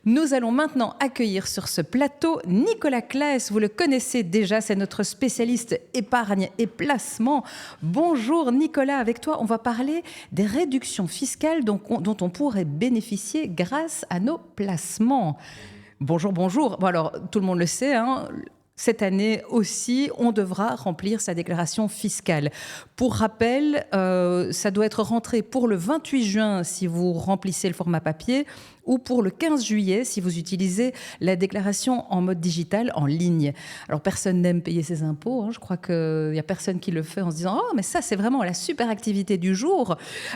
Nous allons maintenant accueillir sur ce plateau Nicolas Claes. Vous le connaissez déjà, c'est notre spécialiste épargne et placement. Bonjour Nicolas, avec toi on va parler des réductions fiscales dont on pourrait bénéficier grâce à nos placements. Bonjour, bonjour. Bon alors, tout le monde le sait, hein. Cette année aussi, on devra remplir sa déclaration fiscale. Pour rappel, ça doit être rentré pour le 28 juin si vous remplissez le format papier ou pour le 15 juillet si vous utilisez la déclaration en mode digital, en ligne. Alors, personne n'aime payer ses impôts. Je crois qu'il n'y a personne qui le fait en se disant « Oh, mais ça, c'est vraiment la super activité du jour ».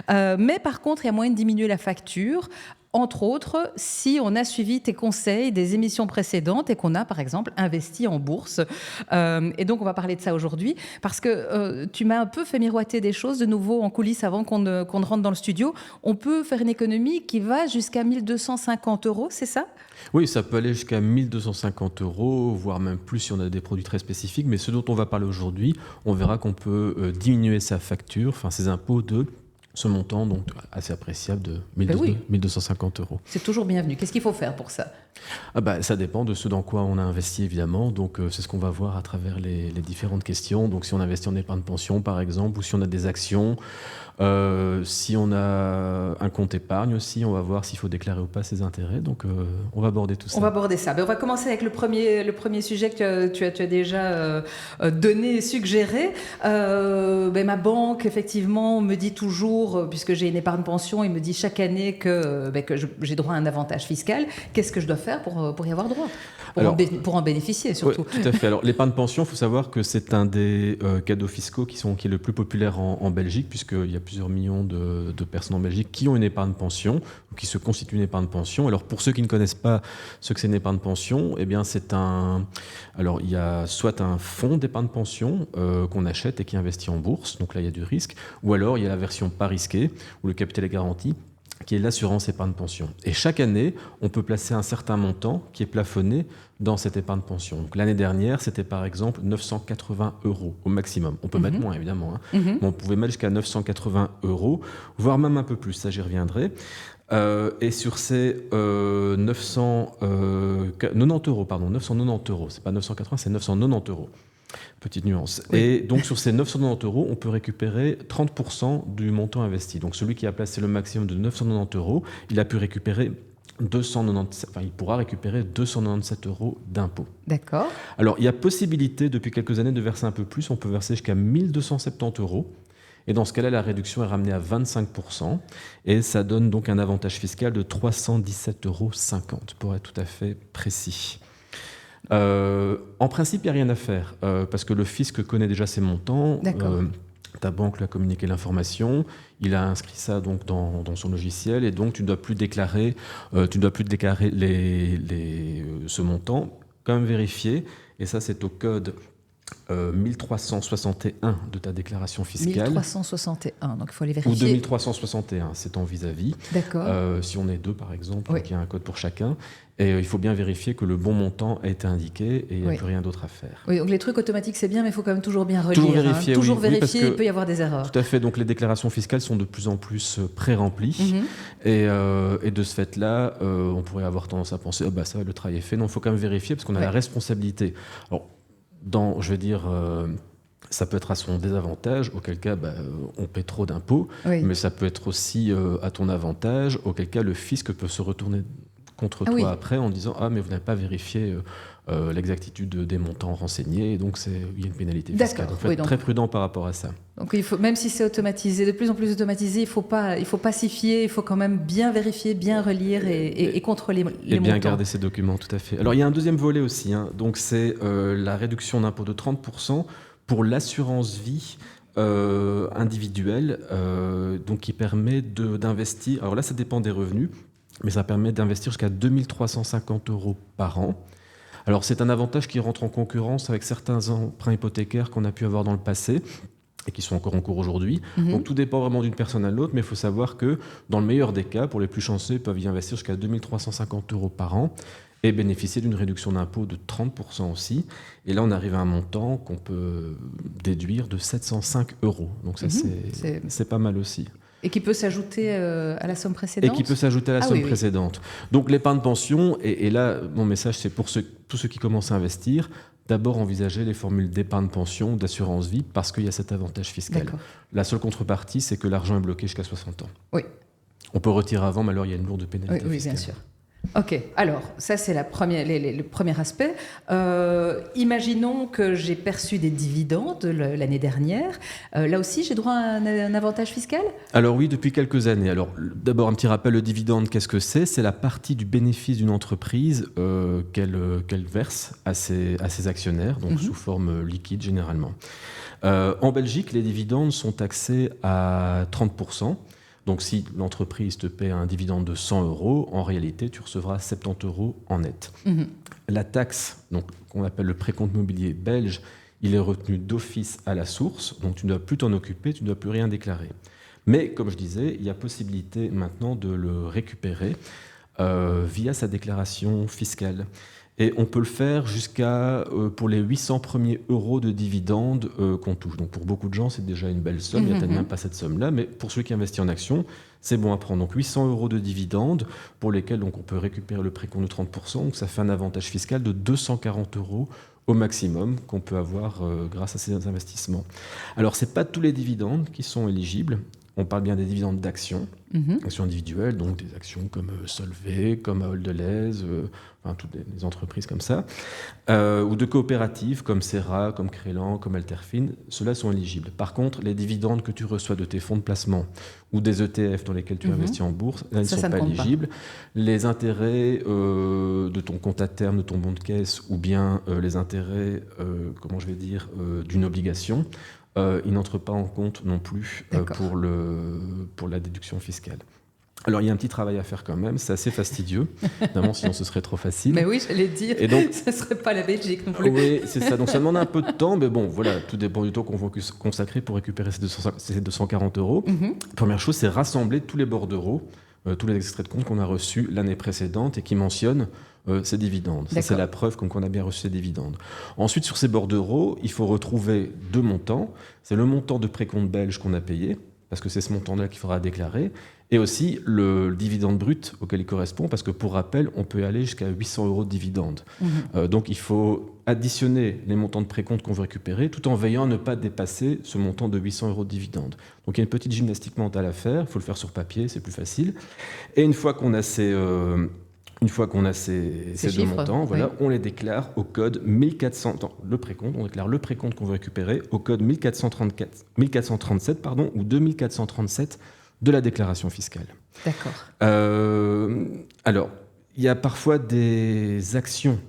Mais par contre, il y a moyen de diminuer la facture. Entre autres, si on a suivi tes conseils des émissions précédentes et qu'on a, par exemple, investi en bourse. Et donc, on va parler de ça aujourd'hui parce que tu m'as un peu fait miroiter des choses de nouveau en coulisses avant qu'on ne rentre dans le studio. On peut faire une économie qui va jusqu'à 1 250 €, c'est ça ? Oui, ça peut aller jusqu'à 1 250 €, voire même plus si on a des produits très spécifiques. Mais ce dont on va parler aujourd'hui, on verra qu'on peut diminuer sa facture, enfin ses impôts de ce montant donc assez appréciable de 1 250 €. C'est toujours bienvenu. Qu'est-ce qu'il faut faire pour ça ? Ça dépend de ce dans quoi on a investi évidemment. Donc c'est ce qu'on va voir à travers les différentes questions. Donc si on investit en épargne pension par exemple, ou si on a des actions, si on a un compte épargne aussi, on va voir s'il faut déclarer ou pas ses intérêts. Donc on va aborder tout ça. On va aborder ça. On va commencer avec le premier sujet que tu as déjà donné, suggéré. Ma banque, effectivement, me dit toujours, puisque j'ai une épargne pension, il me dit chaque année que j'ai droit à un avantage fiscal. Qu'est-ce que je dois faire pour y avoir droit ? Pour en bénéficier surtout. Oui, tout à fait. Alors l'épargne pension, il faut savoir que c'est un des cadeaux fiscaux qui est le plus populaire en Belgique, puisqu'il y a plusieurs millions de personnes en Belgique qui ont une épargne pension ou qui se constituent une épargne pension. Alors pour ceux qui ne connaissent pas ce que c'est une épargne pension, eh bien alors il y a soit un fonds d'épargne pension qu'on achète et qui investit en bourse, donc là il y a du risque, ou alors il y a la version pas risquée où le capital est garanti, qui est l'assurance épargne pension. Et chaque année, on peut placer un certain montant qui est plafonné dans cette épargne pension. Donc, l'année dernière, c'était par exemple 980 € au maximum. On peut mettre moins évidemment, mais on pouvait mettre jusqu'à 980 €, voire même un peu plus, ça j'y reviendrai. Et sur ces 990 €, c'est pas 980, c'est 990 €. Petite nuance. Oui. Et donc sur ces 990 €, on peut récupérer 30% du montant investi. Donc celui qui a placé le maximum de 990 €, il a pu récupérer il pourra récupérer 297 € d'impôts. D'accord. Alors il y a possibilité depuis quelques années de verser un peu plus. On peut verser jusqu'à 1 270 €. Et dans ce cas-là, la réduction est ramenée à 25%. Et ça donne donc un avantage fiscal de 317,50 € pour être tout à fait précis. En principe, il n'y a rien à faire parce que le fisc connaît déjà ses montants. Ta banque lui a communiqué l'information, il a inscrit ça donc dans son logiciel et donc tu ne dois plus déclarer, ce montant. Quand même vérifier, et ça c'est au code 1361 de ta déclaration fiscale. 1361, donc il faut aller vérifier. Ou 2361, c'est en vis-à-vis. D'accord. Si on est deux par exemple, Oui. donc il y a un code pour chacun. Et il faut bien vérifier que le bon montant a été indiqué et il n'y a plus rien d'autre à faire. Oui, donc les trucs automatiques c'est bien, mais il faut quand même toujours bien relire. Toujours vérifier, toujours oui, vérifier, parce que, il peut y avoir des erreurs. Tout à fait, donc les déclarations fiscales sont de plus en plus pré-remplies. Et de ce fait-là, on pourrait avoir tendance à penser « ça va, le travail est fait ». Non, il faut quand même vérifier parce qu'on a la responsabilité. Alors, ça peut être à son désavantage, auquel cas on paie trop d'impôts, mais ça peut être aussi à ton avantage, auquel cas le fisc peut se retourner contre toi après en disant « Ah, mais vous n'avez pas vérifié l'exactitude des montants renseignés, et donc il y a une pénalité fiscale. » Donc il faut être très prudent par rapport à ça. Donc il faut, même si c'est automatisé, de plus en plus automatisé, il faut pas s'y fier, il faut quand même bien vérifier, bien relire et contrôler les montants. Et bien garder ces documents, tout à fait. Alors il y a un deuxième volet aussi, donc c'est la réduction d'impôt de 30% pour l'assurance vie individuelle, donc qui permet d'investir. Alors là, ça dépend des revenus, mais ça permet d'investir jusqu'à 2 350 € par an. Alors c'est un avantage qui rentre en concurrence avec certains emprunts hypothécaires qu'on a pu avoir dans le passé et qui sont encore en cours aujourd'hui. Donc tout dépend vraiment d'une personne à l'autre, mais il faut savoir que dans le meilleur des cas, pour les plus chanceux, ils peuvent y investir jusqu'à 2 350 € par an et bénéficier d'une réduction d'impôt de 30% aussi. Et là, on arrive à un montant qu'on peut déduire de 705 €. Donc ça, c'est pas mal aussi. Et qui peut s'ajouter à la somme précédente. Et qui peut s'ajouter à la somme précédente. Donc l'épargne pension, et là, mon message, c'est pour tous ceux qui commencent à investir, d'abord envisager les formules d'épargne pension, d'assurance vie, parce qu'il y a cet avantage fiscal. La seule contrepartie, c'est que l'argent est bloqué jusqu'à 60 ans. Oui. On peut retirer avant, mais alors il y a une lourde pénalité fiscale. Oui, bien sûr. Ok, alors ça c'est le premier aspect. Imaginons que j'ai perçu des dividendes l'année dernière. Là aussi, j'ai droit à un avantage fiscal ? Alors oui, depuis quelques années. Alors d'abord un petit rappel, le dividende, qu'est-ce que c'est ? C'est la partie du bénéfice d'une entreprise qu'elle verse à ses actionnaires, donc sous forme liquide généralement. En Belgique, les dividendes sont taxés à 30%. Donc si l'entreprise te paie un dividende de 100 €, en réalité, tu recevras 70 € en net. La taxe, donc, qu'on appelle le précompte mobilier belge, il est retenu d'office à la source, donc tu ne dois plus t'en occuper, tu ne dois plus rien déclarer. Mais comme je disais, il y a possibilité maintenant de le récupérer via sa déclaration fiscale. Et on peut le faire jusqu'à, pour les 800 premiers euros de dividendes qu'on touche. Donc pour beaucoup de gens, c'est déjà une belle somme. Il n'y a peut-être même pas cette somme-là. Mais pour ceux qui investissent en actions, c'est bon à prendre. Donc 800 € de dividendes pour lesquels donc, on peut récupérer le précompte de 30%. Donc ça fait un avantage fiscal de 240 € au maximum qu'on peut avoir grâce à ces investissements. Alors, ce n'est pas tous les dividendes qui sont éligibles. On parle bien des dividendes d'actions, actions individuelles, donc des actions comme Solvay, comme Ahold Delhaize, enfin toutes les entreprises comme ça, ou de coopératives comme Serra, comme Crélan, comme Alterfin, ceux-là sont éligibles. Par contre, les dividendes que tu reçois de tes fonds de placement ou des ETF dans lesquels tu investis en bourse, là, ils ne sont pas éligibles. Les intérêts de ton compte à terme, de ton bon de caisse, ou bien les intérêts, d'une obligation, ils n'entrent pas en compte non plus pour la déduction fiscale. Alors, il y a un petit travail à faire quand même, c'est assez fastidieux, évidemment, sinon ce serait trop facile. Mais oui, j'allais dire, et donc, ce ne serait pas la Belgique non plus. Oui, c'est ça, donc ça demande un peu de temps, mais bon, voilà, tout dépend du temps qu'on va consacrer pour récupérer ces 240 €. Première chose, c'est rassembler tous les bordereaux, tous les extraits de compte qu'on a reçus l'année précédente et qui mentionnent ces dividendes. Ça, c'est la preuve qu'on a bien reçu ces dividendes. Ensuite, sur ces bordereaux, il faut retrouver deux montants. C'est le montant de précompte belge qu'on a payé, parce que c'est ce montant-là qu'il faudra déclarer, et aussi le dividende brut auquel il correspond, parce que pour rappel, on peut aller jusqu'à 800 € de dividendes. Donc il faut additionner les montants de précompte qu'on veut récupérer, tout en veillant à ne pas dépasser ce montant de 800 € de dividendes. Donc il y a une petite gymnastique mentale à faire, il faut le faire sur papier, c'est plus facile. Et une fois qu'on a ces deux montants, voilà, on les déclare au code 1400, le précompte, on déclare le précompte qu'on veut récupérer au code 1437 ou 2437 de la déclaration fiscale. D'accord. Alors, il y a parfois des actions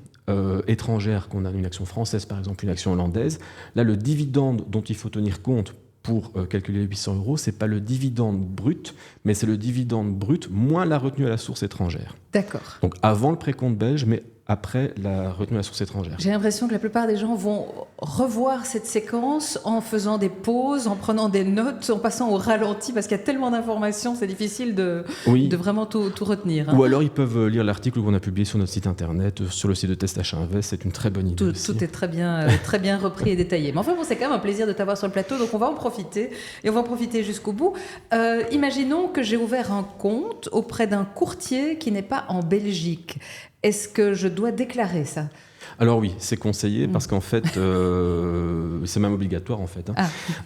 étrangères qu'on a, une action française par exemple, une action hollandaise. Là, le dividende dont il faut tenir compte pour calculer les 800 €, ce n'est pas le dividende brut, mais c'est le dividende brut moins la retenue à la source étrangère. D'accord. Donc avant le précompte belge, mais après la retenue à la source étrangère. J'ai l'impression que la plupart des gens vont revoir cette séquence en faisant des pauses, en prenant des notes, en passant au ralenti, parce qu'il y a tellement d'informations, c'est difficile de vraiment tout retenir. Ou alors ils peuvent lire l'article qu'on a publié sur notre site internet, sur le site de Test Achat Invest, c'est une très bonne idée. Tout est très bien repris et détaillé. Mais enfin bon, c'est quand même un plaisir de t'avoir sur le plateau, donc on va en profiter, et on va en profiter jusqu'au bout. Imaginons que j'ai ouvert un compte auprès d'un courtier qui n'est pas en Belgique. Est-ce que je dois déclarer ça ? Alors oui, c'est conseillé parce qu'en fait, c'est même obligatoire en fait.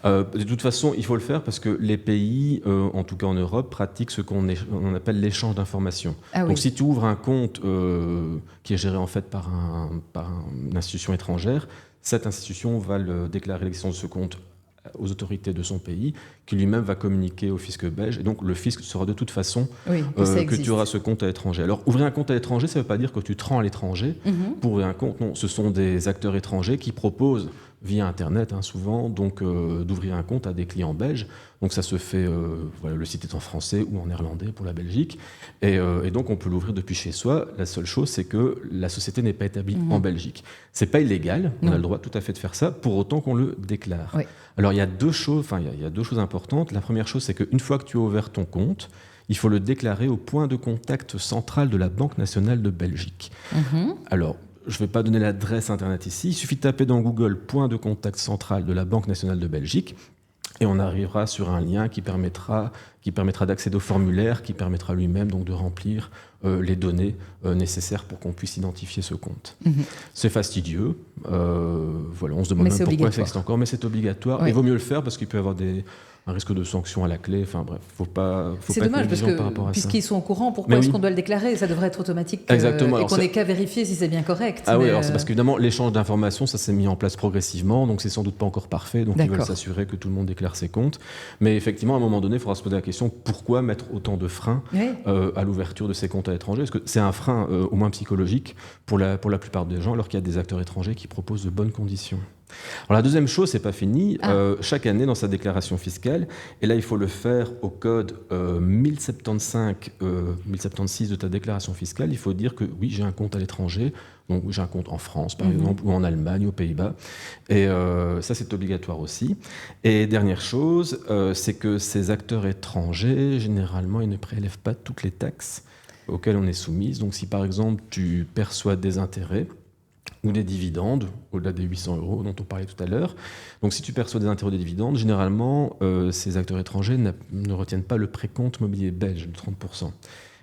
De toute façon, il faut le faire parce que les pays, en tout cas en Europe, pratiquent ce qu'on appelle l'échange d'informations. Donc si tu ouvres un compte qui est géré en fait par une institution étrangère, cette institution va déclarer l'existence de ce compte aux autorités de son pays, qui lui-même va communiquer au fisc belge. Et donc, le fisc saura de toute façon que tu auras ce compte à l'étranger. Alors, ouvrir un compte à l'étranger, ça ne veut pas dire que tu te rends à l'étranger pour ouvrir un compte. Non, ce sont des acteurs étrangers qui proposent, via Internet, souvent, donc d'ouvrir un compte à des clients belges. Donc, ça se fait, le site est en français ou en néerlandais pour la Belgique. Et donc, on peut l'ouvrir depuis chez soi. La seule chose, c'est que la société n'est pas établie en Belgique. Ce n'est pas illégal, on a le droit tout à fait de faire ça, pour autant qu'on le déclare. Oui. Alors, il y a deux choses importantes. La première chose, c'est qu'une fois que tu as ouvert ton compte, il faut le déclarer au point de contact central de la Banque nationale de Belgique. Alors, je ne vais pas donner l'adresse Internet ici. Il suffit de taper dans Google « point de contact central de la Banque nationale de Belgique ». et on arrivera sur un lien qui permettra d'accéder au formulaire, qui permettra lui-même donc de remplir les données nécessaires pour qu'on puisse identifier ce compte. C'est fastidieux, voilà, on se demande même pourquoi ça existe encore, mais c'est obligatoire. Il vaut mieux le faire parce qu'il peut y avoir un risque de sanction à la clé. Enfin bref, faut pas c'est être dommage parce que par rapport à puisqu'ils ça. sont au courant, pourquoi est-ce qu'on doit le déclarer? Ça devrait être automatique. Exactement. Et qu'on n'ait qu'à vérifier si c'est bien correct. Ah oui, alors c'est parce qu'évidemment l'échange d'informations, ça s'est mis en place progressivement, donc c'est sans doute pas encore parfait. Donc ils veulent s'assurer que tout le monde déclare ses comptes. Mais effectivement, à un moment donné, il faudra se poser la question pourquoi mettre autant de freins à l'ouverture de ces comptes à l'étranger? Parce que c'est un frein au moins psychologique pour la plupart des gens, alors qu'il y a des acteurs étrangers qui proposent de bonnes conditions. Alors la deuxième chose, c'est pas fini. Chaque année dans sa déclaration fiscale, et là il faut le faire au code 1076 de ta déclaration fiscale, il faut dire que oui, j'ai un compte à l'étranger, donc j'ai un compte en France par exemple, ou en Allemagne, aux Pays-Bas, et ça c'est obligatoire aussi. Et dernière chose, c'est que ces acteurs étrangers, généralement, ils ne prélèvent pas toutes les taxes auxquelles on est soumise. Donc si par exemple tu perçois des intérêts, ou des dividendes, au-delà des 800 € dont on parlait tout à l'heure. Donc si tu perçois des intérêts ou des dividendes, généralement, ces acteurs étrangers ne retiennent pas le précompte mobilier belge de 30%.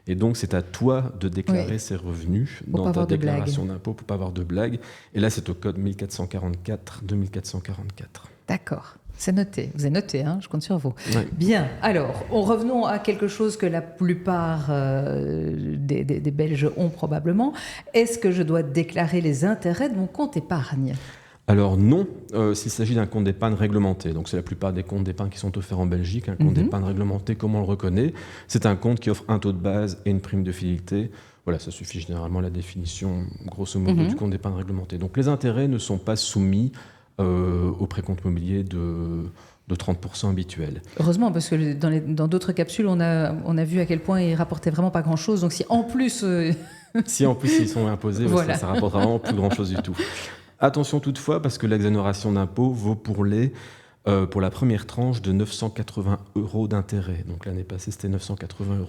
Et donc c'est à toi de déclarer ces revenus dans ta déclaration d'impôt pour ne pas avoir de blague. Et là, c'est au code 1444. D'accord. C'est noté. Vous avez noté, hein, je compte sur vous. Oui. Bien. Alors, revenons à quelque chose que la plupart des Belges ont probablement. Est-ce que je dois déclarer les intérêts de mon compte épargne ? Alors non, s'il s'agit d'un compte d'épargne réglementé. Donc c'est la plupart des comptes d'épargne qui sont offerts en Belgique. Un compte d'épargne réglementé, comme on le reconnaît, c'est un compte qui offre un taux de base et une prime de fidélité. Voilà, ça suffit généralement à la définition, grosso modo, du compte d'épargne réglementé. Donc les intérêts ne sont pas soumis au précompte mobilier de 30% habituel. Heureusement, parce que dans d'autres capsules, on a vu à quel point ils rapportaient vraiment pas grand-chose. Donc si en plus... Si en plus ils sont imposés, voilà. Ça rapporte vraiment plus grand-chose du tout. Attention toutefois, parce que l'exonération d'impôt vaut pour la première tranche de 980 € d'intérêt. Donc l'année passée, c'était 980 €.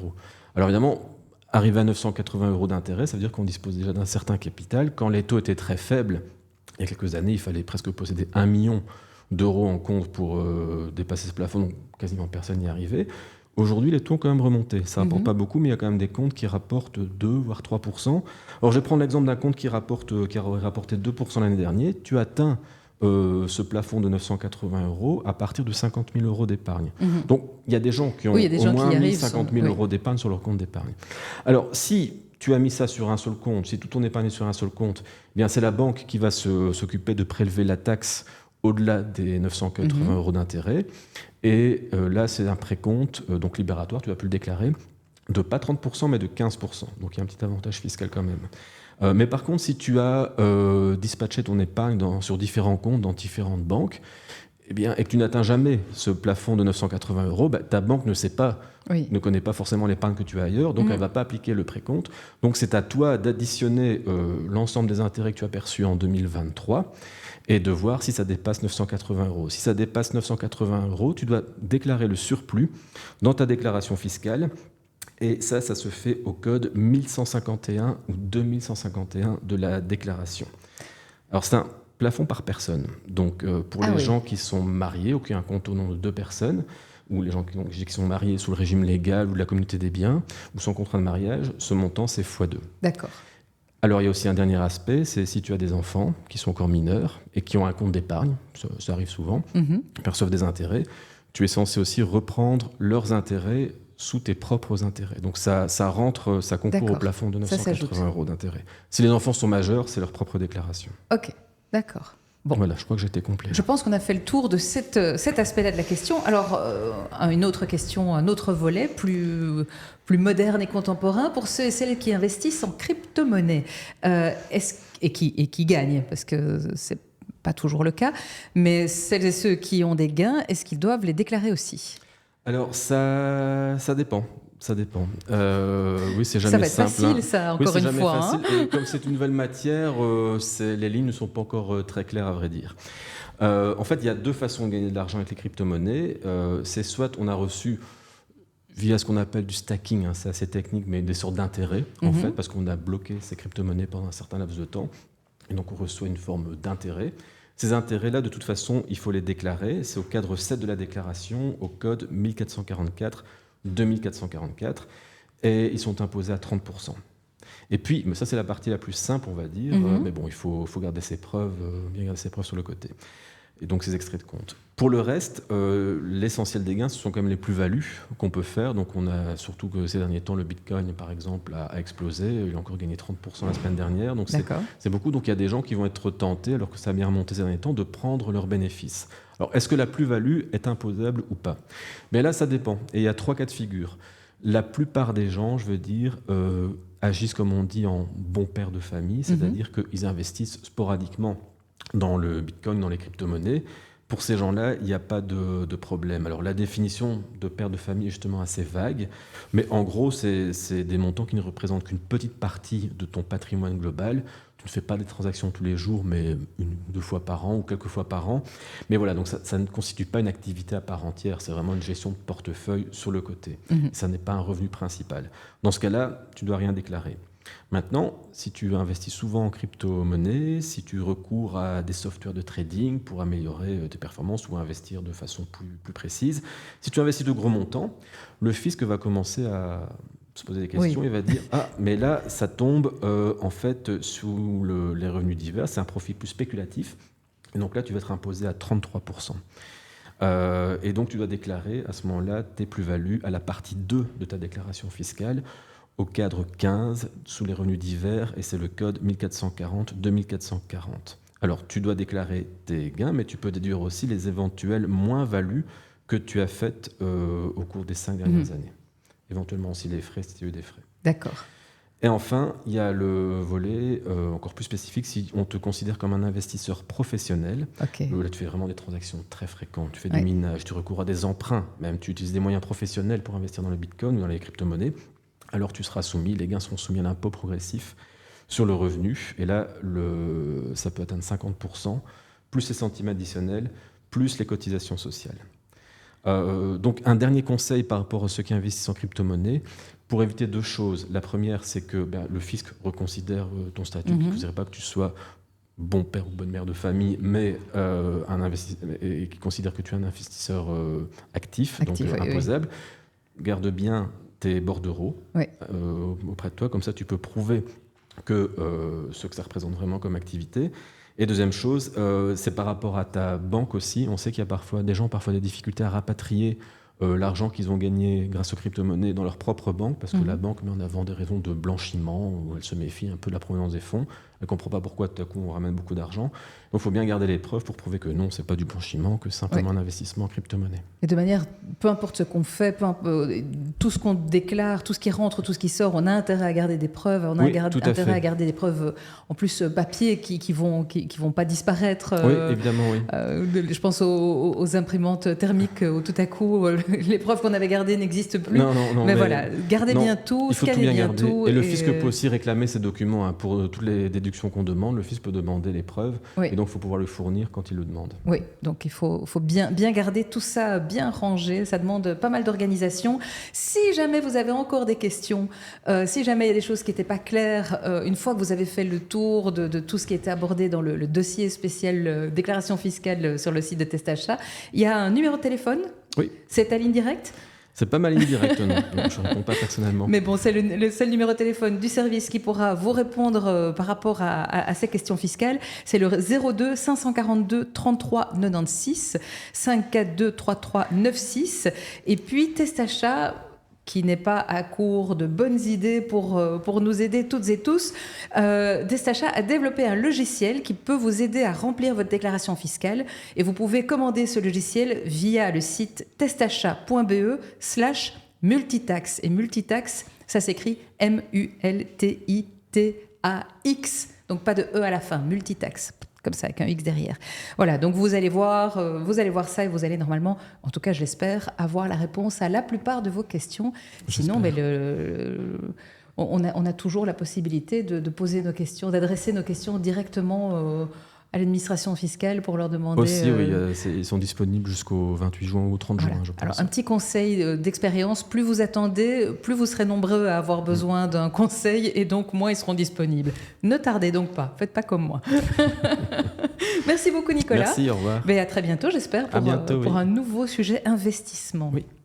Alors évidemment, arriver à 980 € d'intérêt, ça veut dire qu'on dispose déjà d'un certain capital. Quand les taux étaient très faibles, il y a quelques années, il fallait presque posséder 1 million d'euros en compte pour dépasser ce plafond, donc quasiment personne n'y arrivait. Aujourd'hui, les taux ont quand même remonté. Ça ne rapporte pas beaucoup, mais il y a quand même des comptes qui rapportent 2, voire 3%. Alors, je vais prendre l'exemple d'un compte qui aurait rapporté 2% l'année dernière. Tu atteins ce plafond de 980 € à partir de 50 000 € d'épargne. Donc, il y a des gens qui ont au moins mis 50 000 € d'épargne sur leur compte d'épargne. Alors, si tu as mis ça sur un seul compte, si tout ton épargne est sur un seul compte, eh bien c'est la banque qui va s'occuper de prélever la taxe au-delà des 980 € d'intérêt. Et là, c'est un précompte, donc libératoire, tu vas plus le déclarer, de pas 30%, mais de 15%. Donc il y a un petit avantage fiscal quand même. Mais par contre, si tu as dispatché ton épargne sur différents comptes, dans différentes banques, eh bien, et que tu n'atteins jamais ce plafond de 980 €, ta banque ne sait pas, ne connaît pas forcément l'épargne que tu as ailleurs, donc elle ne va pas appliquer le précompte. Donc c'est à toi d'additionner l'ensemble des intérêts que tu as perçus en 2023 et de voir si ça dépasse 980 €. Si ça dépasse 980 €, tu dois déclarer le surplus dans ta déclaration fiscale. Et ça se fait au code 1151 ou 2151 de la déclaration. Alors c'est un plafond par personne. Donc pour les gens qui sont mariés ou qui ont un compte au nom de 2 personnes, ou les gens qui sont mariés sous le régime légal ou de la communauté des biens, ou sans contrat de mariage, ce montant c'est x2. D'accord. Alors il y a aussi un dernier aspect, c'est si tu as des enfants qui sont encore mineurs et qui ont un compte d'épargne, ça arrive souvent, perçoivent des intérêts, tu es censé aussi reprendre leurs intérêts sous tes propres intérêts. Donc ça concourt au plafond de 980 € d'intérêt. Si les enfants sont majeurs, c'est leur propre déclaration. Ok, d'accord. Bon. Voilà, je crois que j'étais complet. Je pense qu'on a fait le tour de cet aspect-là de la question. Alors, une autre question, un autre volet, plus moderne et contemporain, pour ceux et celles qui investissent en crypto-monnaie et qui gagnent, parce que c'est pas toujours le cas, mais celles et ceux qui ont des gains, est-ce qu'ils doivent les déclarer aussi ? Alors, ça dépend. Ça dépend. Oui, c'est jamais simple. Ça va être facile, ça, encore une fois. Facile. Et comme c'est une nouvelle matière, les lignes ne sont pas encore très claires, à vrai dire. En fait, il y a 2 façons de gagner de l'argent avec les crypto-monnaies. C'est soit on a reçu, via ce qu'on appelle du stacking, hein, c'est assez technique, mais des sortes d'intérêts, en fait, parce qu'on a bloqué ces crypto-monnaies pendant un certain laps de temps. Et donc, on reçoit une forme d'intérêt. Ces intérêts-là, de toute façon, il faut les déclarer. C'est au cadre 7 de la déclaration, au code 1444-2444, et ils sont imposés à 30%. Et puis, mais ça c'est la partie la plus simple, on va dire, mais bon, il faut garder ses preuves, bien garder ses preuves sur le côté. Et donc ces extraits de compte. Pour le reste, l'essentiel des gains, ce sont quand même les plus-values qu'on peut faire. Donc on a surtout que ces derniers temps, le Bitcoin, par exemple, a explosé. Il a encore gagné 30% la semaine dernière. Donc c'est beaucoup. Donc il y a des gens qui vont être tentés, alors que ça a bien remonté ces derniers temps, de prendre leurs bénéfices. Alors est-ce que la plus-value est imposable ou pas? Mais là, ça dépend. Et il y a 3 cas de figure. La plupart des gens, je veux dire, agissent, comme on dit, en bon père de famille, c'est-à-dire qu'ils investissent sporadiquement dans le Bitcoin, dans les crypto-monnaies. Pour ces gens-là, il n'y a pas de problème. Alors la définition de père de famille est justement assez vague, mais en gros, c'est des montants qui ne représentent qu'une petite partie de ton patrimoine global. Tu ne fais pas des transactions tous les jours, mais 1 ou 2 fois par an ou quelques fois par an. Mais voilà, donc ça ne constitue pas une activité à part entière, c'est vraiment une gestion de portefeuille sur le côté. Ça n'est pas un revenu principal. Dans ce cas-là, tu ne dois rien déclarer. Maintenant, si tu investis souvent en crypto-monnaie, si tu recours à des softwares de trading pour améliorer tes performances ou investir de façon plus précise, si tu investis de gros montants, le fisc va commencer à se poser des questions et va dire « Ah, mais là, ça tombe en fait sous les revenus divers, c'est un profit plus spéculatif. » Et donc là, tu vas être imposé à 33%. Et donc, tu dois déclarer à ce moment-là tes plus-values à la partie 2 de ta déclaration fiscale, au cadre 15, sous les revenus divers, et c'est le code 1440-2440. Alors, tu dois déclarer tes gains, mais tu peux déduire aussi les éventuelles moins-values que tu as faites au cours des 5 dernières années. Éventuellement aussi les frais, si tu as eu des frais. D'accord. Et enfin, il y a le volet encore plus spécifique, si on te considère comme un investisseur professionnel. Là, tu fais vraiment des transactions très fréquentes, tu fais du minage, tu recours à des emprunts, même tu utilises des moyens professionnels pour investir dans le Bitcoin ou dans les crypto-monnaies. Alors tu seras soumis, les gains seront soumis à l'impôt progressif sur le revenu. Et là, ça peut atteindre 50%, plus les centimes additionnels, plus les cotisations sociales. Donc un dernier conseil par rapport à ceux qui investissent en crypto-monnaie, pour éviter 2 choses. La première, c'est que le fisc reconsidère ton statut, qu'il ne faudrait pas que tu sois bon père ou bonne mère de famille, mais et qui considère que tu es un investisseur actif, donc imposable. Garde bien tes bordereaux auprès de toi, comme ça tu peux prouver que ce que ça représente vraiment comme activité. Et deuxième chose, c'est par rapport à ta banque aussi. On sait qu'il y a parfois des difficultés à rapatrier l'argent qu'ils ont gagné grâce aux crypto-monnaies dans leur propre banque, parce que la banque met en avant des raisons de blanchiment, où elle se méfie un peu de la provenance des fonds. Elle ne comprend pas pourquoi tout à coup on ramène beaucoup d'argent. Donc il faut bien garder les preuves pour prouver que non, ce n'est pas du blanchiment, que c'est simplement un investissement en crypto-monnaie. Et de manière, peu importe ce qu'on fait, tout ce qu'on déclare, tout ce qui rentre, tout ce qui sort, on a intérêt à garder des preuves, on a intérêt à garder des preuves en plus papier qui vont pas disparaître. Oui, évidemment, oui. Je pense aux imprimantes thermiques où tout à coup les preuves qu'on avait gardées n'existent plus. Non, mais voilà, gardez bien tout, scannez bien tout. Et le fisc peut aussi réclamer ces documents pour toutes les déductions qu'on demande. Le fisc peut demander les preuves et donc il faut pouvoir le fournir quand il le demande. Oui, donc il faut bien garder tout ça bien rangé. Ça demande pas mal d'organisation. Si jamais vous avez encore des questions, si jamais il y a des choses qui n'étaient pas claires, une fois que vous avez fait le tour de tout ce qui était abordé dans le dossier spécial déclaration fiscale sur le site de Testachat, il y a un numéro de téléphone. Oui. C'est ta ligne directe ? C'est pas ma ligne directe, non. Je ne réponds pas personnellement. Mais bon, c'est le seul numéro de téléphone du service qui pourra vous répondre par rapport à ces questions fiscales. C'est le 02 542 33 96 542 33 96. Et puis Testachat, qui n'est pas à court de bonnes idées pour nous aider toutes et tous, Testachat a développé un logiciel qui peut vous aider à remplir votre déclaration fiscale et vous pouvez commander ce logiciel via le site testachat.be/multitax. Et multitax, ça s'écrit MULTITAX, donc pas de E à la fin, multitax. Comme ça, avec un X derrière. Voilà, donc vous allez voir ça et vous allez normalement, en tout cas je l'espère, avoir la réponse à la plupart de vos questions. Sinon, on a toujours la possibilité de poser nos questions, d'adresser nos questions directement à l'administration fiscale pour leur demander... Aussi, oui, ils sont disponibles jusqu'au 28 juin ou 30 juin, je pense. Alors, un petit conseil d'expérience, plus vous attendez, plus vous serez nombreux à avoir besoin d'un conseil et donc moins ils seront disponibles. Ne tardez donc pas, faites pas comme moi. Merci beaucoup Nicolas. Merci, au revoir. Mais à très bientôt, j'espère, pour un nouveau sujet investissement. Oui.